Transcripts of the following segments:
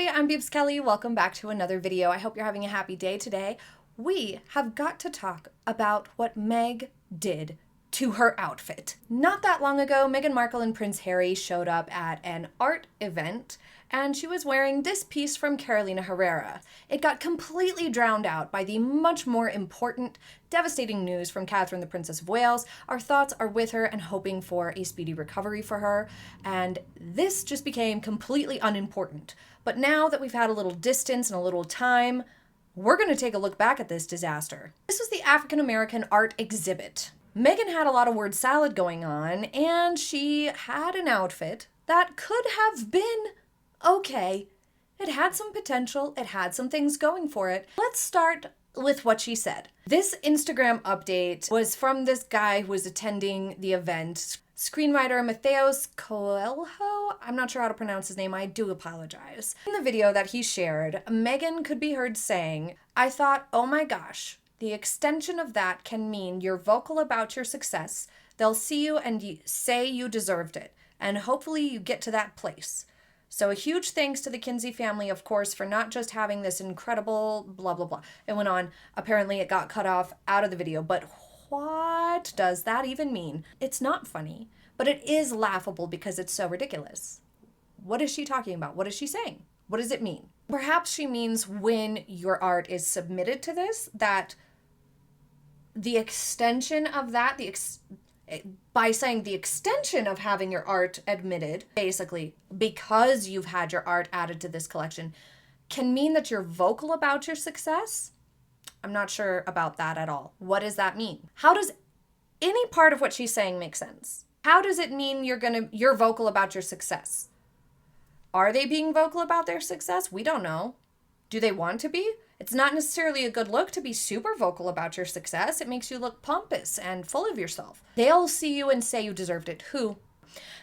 Hi, I'm Beebs Kelley. Welcome back to another video. I hope you're having a happy day today. We have got to talk about what Meg did to her outfit. Not that long ago, Meghan Markle and Prince Harry showed up at an art event and she was wearing this piece from Herrera. It got completely drowned out by the much more important, devastating news from Catherine, the Princess of Wales. Our thoughts are with her and hoping for a speedy recovery for her. And this just became completely unimportant. But now that we've had a little distance and a little time, we're going to take a look back at this disaster. This was the African American art exhibit. Meghan had a lot of word salad going on, and she had an outfit that could have been okay. It had some potential, it had some things going for it. Let's start with what she said. This Instagram update was from this guy who was attending the event, screenwriter Matheus Coelho. I'm not sure how to pronounce his name, I do apologize. In the video that he shared, Meghan could be heard saying, "I thought, oh my gosh, the extension of that can mean you're vocal about your success. They'll see you and say you deserved it. And hopefully you get to that place." So a huge thanks to the Kinsey family, of course, for not just having this incredible blah, blah, blah. It went on. Apparently it got cut off out of the video. But what does that even mean? It's not funny, but it is laughable because it's so ridiculous. What is she talking about? What is she saying? What does it mean? Perhaps she means when your art is submitted to this, that the extension of that, by saying the extension of having your art admitted, basically, because you've had your art added to this collection, can mean that you're vocal about your success? I'm not sure about that at all. What does that mean? How does any part of what she's saying make sense? How does it mean you're vocal about your success? Are they being vocal about their success? We don't know. Do they want to be? It's not necessarily a good look to be super vocal about your success. It makes you look pompous and full of yourself. They'll see you and say you deserved it. Who?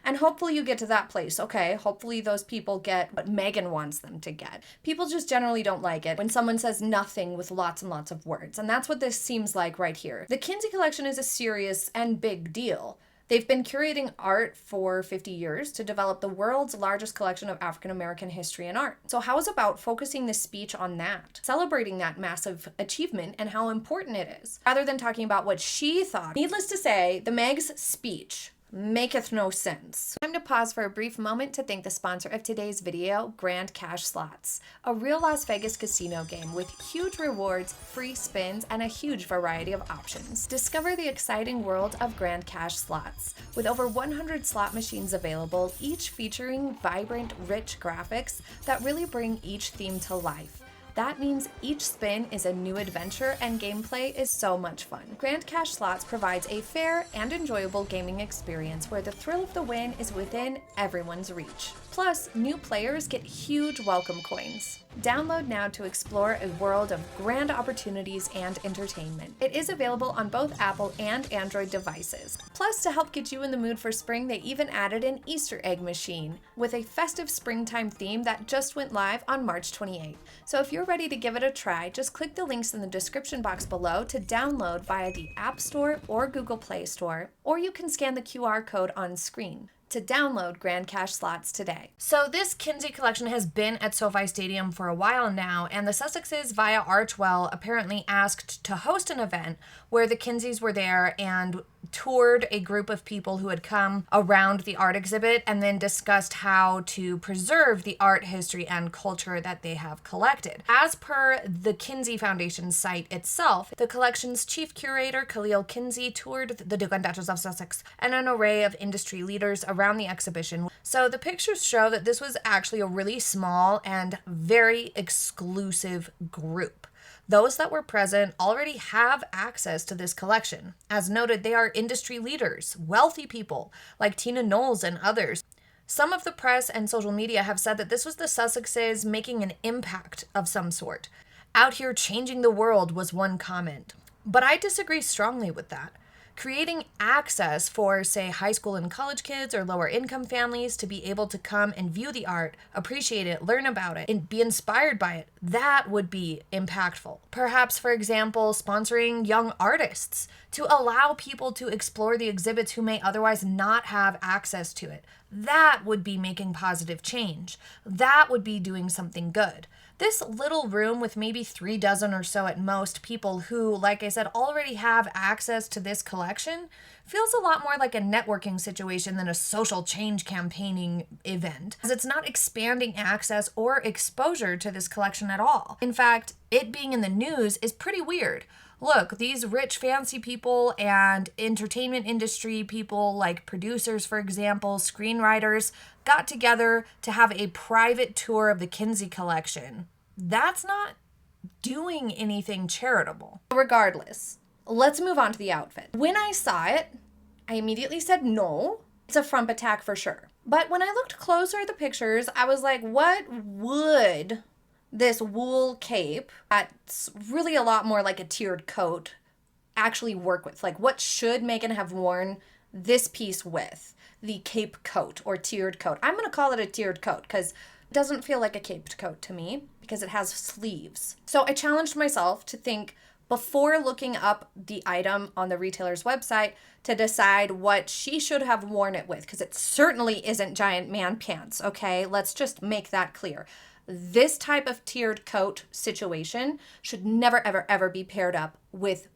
And hopefully you get to that place. Okay, hopefully those people get what Meghan wants them to get. People just generally don't like it when someone says nothing with lots and lots of words. And that's what this seems like right here. The Kinsey collection is a serious and big deal. They've been curating art for 50 years to develop the world's largest collection of African American history and art. So how is about focusing this speech on that, celebrating that massive achievement and how important it is, rather than talking about what she thought? Needless to say, the Meg's speech maketh no sense. Time to pause for a brief moment to thank the sponsor of today's video, Grand Cash Slots, a real Las Vegas casino game with huge rewards, free spins, and a huge variety of options. Discover the exciting world of Grand Cash Slots, with over 100 slot machines available, each featuring vibrant, rich graphics that really bring each theme to life. That means each spin is a new adventure and gameplay is so much fun. Grand Cash Slots provides a fair and enjoyable gaming experience where the thrill of the win is within everyone's reach. Plus, new players get huge welcome coins. Download now to explore a world of grand opportunities and entertainment. It is available on both Apple and Android devices. Plus, to help get you in the mood for spring, they even added an Easter egg machine with a festive springtime theme that just went live on March 28th. So if you're ready to give it a try, just click the links in the description box below to download via the App Store or Google Play Store, or you can scan the QR code on screen to download Grand Cash Slots today. So this Kinsey collection has been at SoFi Stadium for a while now, and the Sussexes via Archwell apparently asked to host an event where the Kinseys were there and toured a group of people who had come around the art exhibit and then discussed how to preserve the art history and culture that they have collected. As per the Kinsey Foundation site itself, the collection's chief curator, Khalil Kinsey, toured the Duke and Duchess of Sussex and an array of industry leaders around the exhibition. So the pictures show that this was actually a really small and very exclusive group. Those that were present already have access to this collection. As noted, they are industry leaders, wealthy people like Tina Knowles and others. Some of the press and social media have said that this was the Sussexes making an impact of some sort. Out here changing the world was one comment. But I disagree strongly with that. Creating access for, say, high school and college kids or lower income families to be able to come and view the art, appreciate it, learn about it, and be inspired by it, that would be impactful. Perhaps, for example, sponsoring young artists to allow people to explore the exhibits who may otherwise not have access to it. That would be making positive change. That would be doing something good. This little room with maybe 36 or so at most people who, like I said, already have access to this collection feels a lot more like a networking situation than a social change campaigning event, as it's not expanding access or exposure to this collection at all. In fact, it being in the news is pretty weird. Look, these rich, fancy people and entertainment industry people, like producers, for example, screenwriters, got together to have a private tour of the Kinsey collection. That's not doing anything charitable. Regardless, let's move on to the outfit. When I saw it, I immediately said no. It's a frump attack for sure. But when I looked closer at the pictures, I was like, what would this wool cape that's really a lot more like a tiered coat actually work with? Like, what should Meghan have worn this piece with? The cape coat or tiered coat. I'm going to call it a tiered coat because it doesn't feel like a caped coat to me because it has sleeves. So I challenged myself to think before looking up the item on the retailer's website to decide what she should have worn it with, because it certainly isn't giant man pants, okay? Let's just make that clear. This type of tiered coat situation should never, ever, ever be paired up with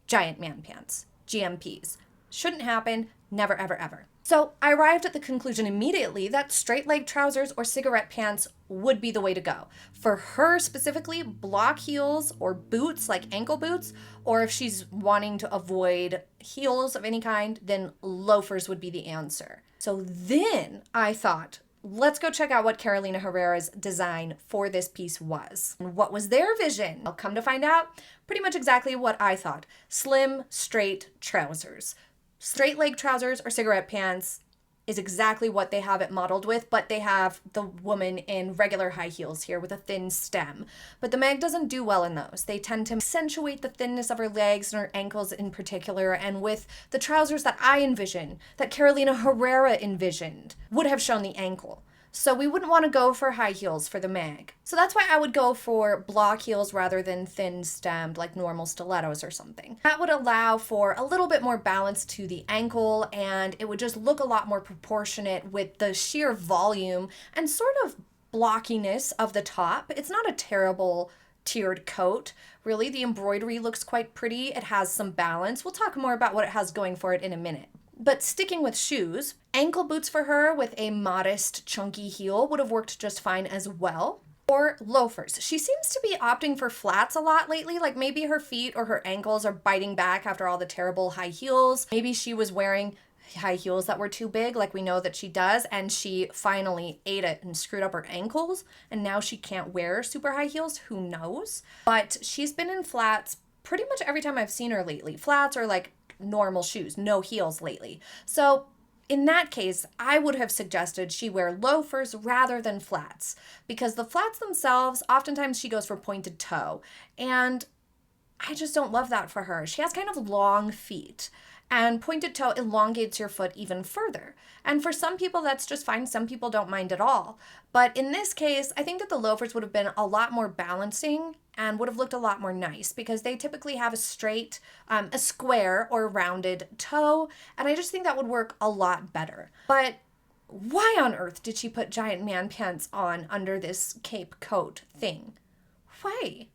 giant man pants, GMPs. Shouldn't happen, never, ever, ever. So I arrived at the conclusion immediately that straight leg trousers or cigarette pants would be the way to go. For her specifically, block heels or boots like ankle boots, or if she's wanting to avoid heels of any kind, then loafers would be the answer. So then I thought, let's go check out what Carolina Herrera's design for this piece was. And what was their vision? I'll come to find out pretty much exactly what I thought. Slim, straight trousers. Straight leg trousers or cigarette pants is exactly what they have it modeled with, but they have the woman in regular high heels here with a thin stem. But the Meg doesn't do well in those. They tend to accentuate the thinness of her legs and her ankles in particular, and with the trousers that I envision, that Carolina Herrera envisioned, would have shown the ankle. So we wouldn't want to go for high heels for the Meg. So that's why I would go for block heels rather than thin stemmed like normal stilettos or something. That would allow for a little bit more balance to the ankle, and it would just look a lot more proportionate with the sheer volume and sort of blockiness of the top. It's not a terrible tiered coat. Really, the embroidery looks quite pretty. It has some balance. We'll talk more about what it has going for it in a minute. But sticking with shoes, ankle boots for her with a modest, chunky heel would have worked just fine as well. Or loafers. She seems to be opting for flats a lot lately, like maybe her feet or her ankles are biting back after all the terrible high heels. Maybe she was wearing high heels that were too big, like we know that she does, and she finally ate it and screwed up her ankles, and now she can't wear super high heels. Who knows? But she's been in flats pretty much every time I've seen her lately. Flats are like normal shoes, no heels lately. So in that case, I would have suggested she wear loafers rather than flats, because the flats themselves, oftentimes she goes for pointed toe, and I just don't love that for her. She has kind of long feet, and pointed toe elongates your foot even further. And for some people, that's just fine. Some people don't mind at all. But in this case, I think that the loafers would have been a lot more balancing and would have looked a lot more nice, because they typically have a straight, a square or rounded toe. And I just think that would work a lot better. But why on earth did she put giant man pants on under this cape coat thing? Why?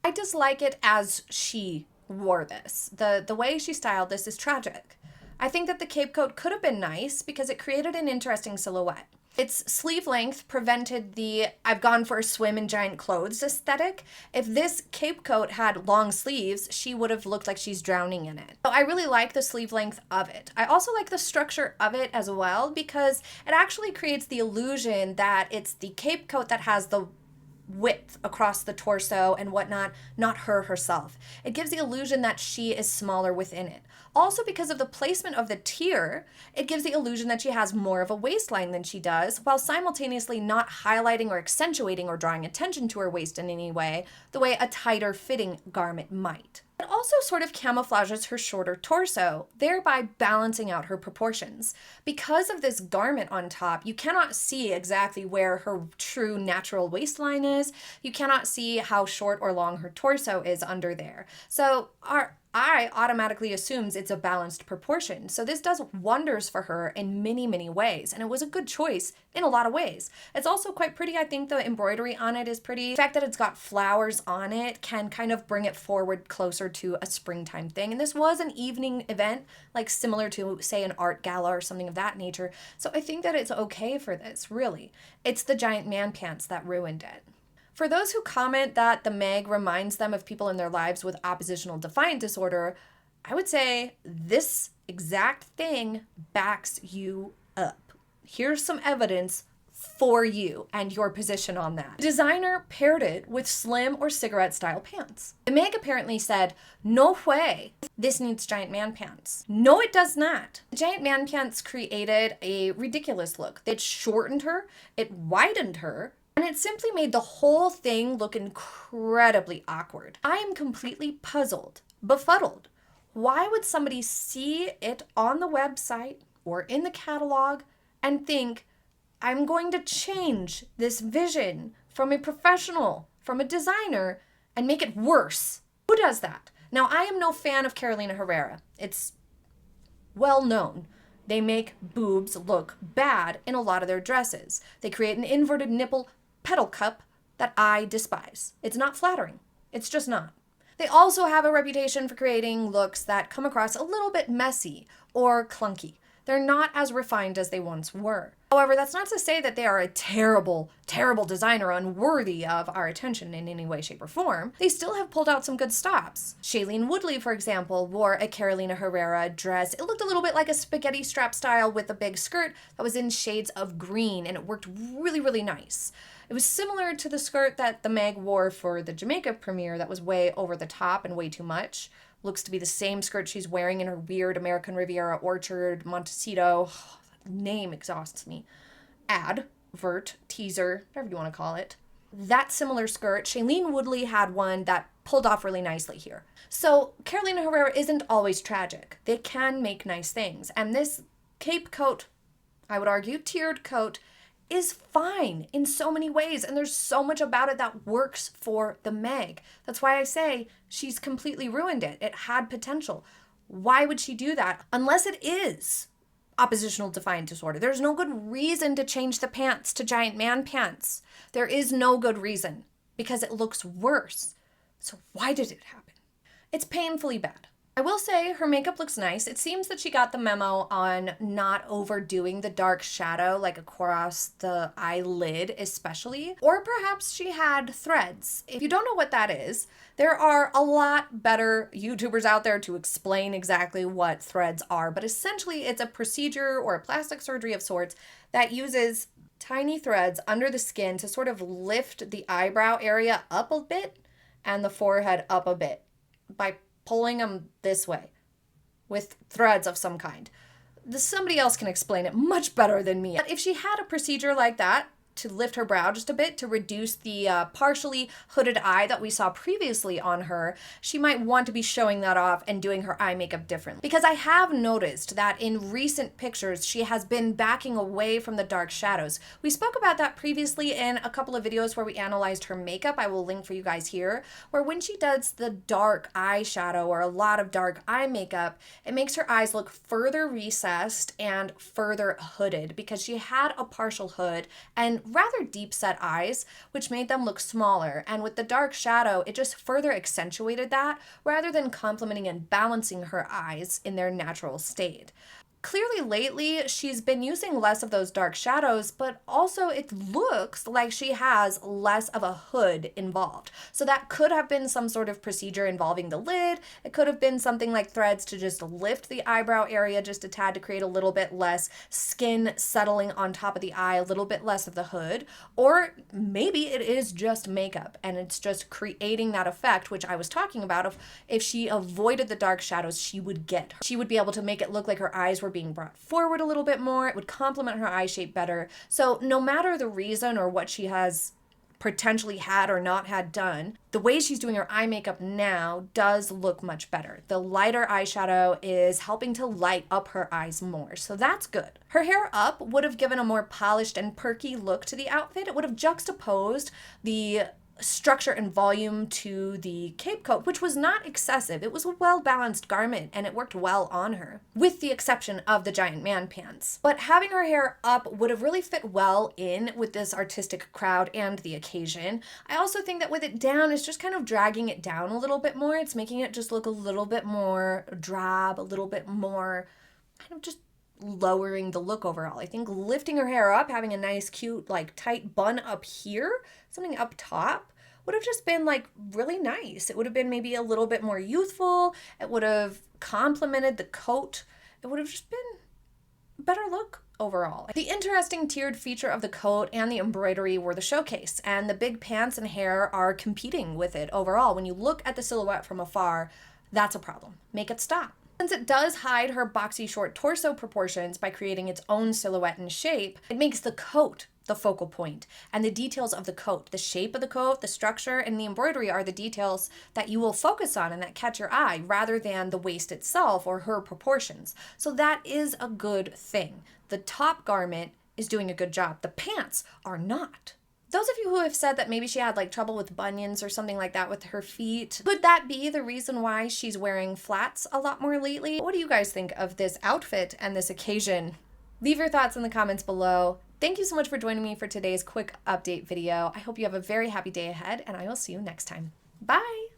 I dislike it as she wore this. The way she styled this is tragic. I think that the cape coat could have been nice because it created an interesting silhouette. Its sleeve length prevented the I've gone for a swim in giant clothes aesthetic. If this cape coat had long sleeves, she would have looked like she's drowning in it. So I really like the sleeve length of it. I also like the structure of it as well, because it actually creates the illusion that it's the cape coat that has the width across the torso and whatnot, not her herself. It gives the illusion that she is smaller within it. Also, because of the placement of the tier, it gives the illusion that she has more of a waistline than she does, while simultaneously not highlighting or accentuating or drawing attention to her waist in any way, the way a tighter fitting garment might. It also sort of camouflages her shorter torso, thereby balancing out her proportions. Because of this garment on top, you cannot see exactly where her true natural waistline is. You cannot see how short or long her torso is under there. So eye automatically assumes it's a balanced proportion. So this does wonders for her in many, many ways. And it was a good choice in a lot of ways. It's also quite pretty. I think the embroidery on it is pretty. The fact that it's got flowers on it can kind of bring it forward closer to a springtime thing. And this was an evening event, like similar to, say, an art gala or something of that nature. So I think that it's okay for this, really. It's the giant man pants that ruined it. For those who comment that the Meg reminds them of people in their lives with oppositional defiant disorder, I would say this exact thing backs you up. Here's some evidence for you and your position on that. The designer paired it with slim or cigarette style pants. The Meg apparently said, "No way, this needs giant man pants." No, it does not. The giant man pants created a ridiculous look. It shortened her, it widened her, and it simply made the whole thing look incredibly awkward. I am completely puzzled, befuddled. Why would somebody see it on the website or in the catalog and think, I'm going to change this vision from a professional, from a designer, and make it worse? Who does that? Now, I am no fan of Carolina Herrera. It's well known. They make boobs look bad in a lot of their dresses. They create an inverted nipple petal cup that I despise. It's not flattering. It's just not. They also have a reputation for creating looks that come across a little bit messy or clunky. They're not as refined as they once were. However, that's not to say that they are a terrible, terrible designer unworthy of our attention in any way, shape, or form. They still have pulled out some good stops. Shailene Woodley, for example, wore a Carolina Herrera dress. It looked a little bit like a spaghetti strap style with a big skirt that was in shades of green, and it worked really, really nice. It was similar to the skirt that the Meg wore for the Jamaica premiere that was way over the top and way too much. Looks to be the same skirt she's wearing in her weird American Riviera Orchard, Montecito, name exhausts me, teaser, whatever you want to call it. That similar skirt, Shailene Woodley had one that pulled off really nicely here. So Carolina Herrera isn't always tragic. They can make nice things. And this cape coat, I would argue, tiered coat, is fine in so many ways, and there's so much about it that works for the Meg. That's why I say she's completely ruined it. It had potential. Why would she do that? Unless it is oppositional defiant disorder. There's no good reason to change the pants to giant man pants. There is no good reason, because it looks worse. So why did it happen? It's painfully bad. I will say her makeup looks nice. It seems that she got the memo on not overdoing the dark shadow, like across the eyelid especially, or perhaps she had threads. If you don't know what that is, there are a lot better YouTubers out there to explain exactly what threads are, but essentially it's a procedure or a plastic surgery of sorts that uses tiny threads under the skin to sort of lift the eyebrow area up a bit and the forehead up a bit by pulling them this way with threads of some kind. Somebody else can explain it much better than me. But if she had a procedure like that to lift her brow just a bit to reduce the partially hooded eye that we saw previously on her, she might want to be showing that off and doing her eye makeup differently. Because I have noticed that in recent pictures, she has been backing away from the dark shadows. We spoke about that previously in a couple of videos where we analyzed her makeup. I will link for you guys here, where when she does the dark eyeshadow or a lot of dark eye makeup, it makes her eyes look further recessed and further hooded because she had a partial hood and rather deep set eyes, which made them look smaller. And with the dark shadow, it just further accentuated that rather than complementing and balancing her eyes in their natural state. Clearly lately, she's been using less of those dark shadows, but also it looks like she has less of a hood involved. So that could have been some sort of procedure involving the lid. It could have been something like threads to just lift the eyebrow area just a tad to create a little bit less skin settling on top of the eye, a little bit less of the hood. Or maybe it is just makeup and it's just creating that effect, which I was talking about of if she avoided the dark shadows, she would be able to make it look like her eyes were being brought forward a little bit more. It would complement her eye shape better. So no matter the reason or what she has potentially had or not had done, the way she's doing her eye makeup now does look much better. The lighter eyeshadow is helping to light up her eyes more, so that's good. Her hair up would have given a more polished and perky look to the outfit. It would have juxtaposed the structure and volume to the cape coat, which was not excessive. It was a well-balanced garment and it worked well on her, with the exception of the giant man pants. But having her hair up would have really fit well in with this artistic crowd and the occasion. I also think that with it down, it's just kind of dragging it down a little bit more. It's making it just look a little bit more drab, a little bit more kind of just lowering the look overall. I think lifting her hair up, having a nice cute like tight bun up here, something up top, would have just been like really nice. It would have been maybe a little bit more youthful. It would have complemented the coat. It would have just been a better look overall. The interesting tiered feature of the coat and the embroidery were the showcase, and the big pants and hair are competing with it overall. When you look at the silhouette from afar, that's a problem. Make it stop. Since it does hide her boxy short torso proportions by creating its own silhouette and shape, it makes the coat the focal point, and the details of the coat, the shape of the coat, the structure, and the embroidery are the details that you will focus on and that catch your eye rather than the waist itself or her proportions. So that is a good thing. The top garment is doing a good job. The pants are not. Those of you who have said that maybe she had like trouble with bunions or something like that with her feet, could that be the reason why she's wearing flats a lot more lately? What do you guys think of this outfit and this occasion? Leave your thoughts in the comments below. Thank you so much for joining me for today's quick update video. I hope you have a very happy day ahead, and I will see you next time. Bye!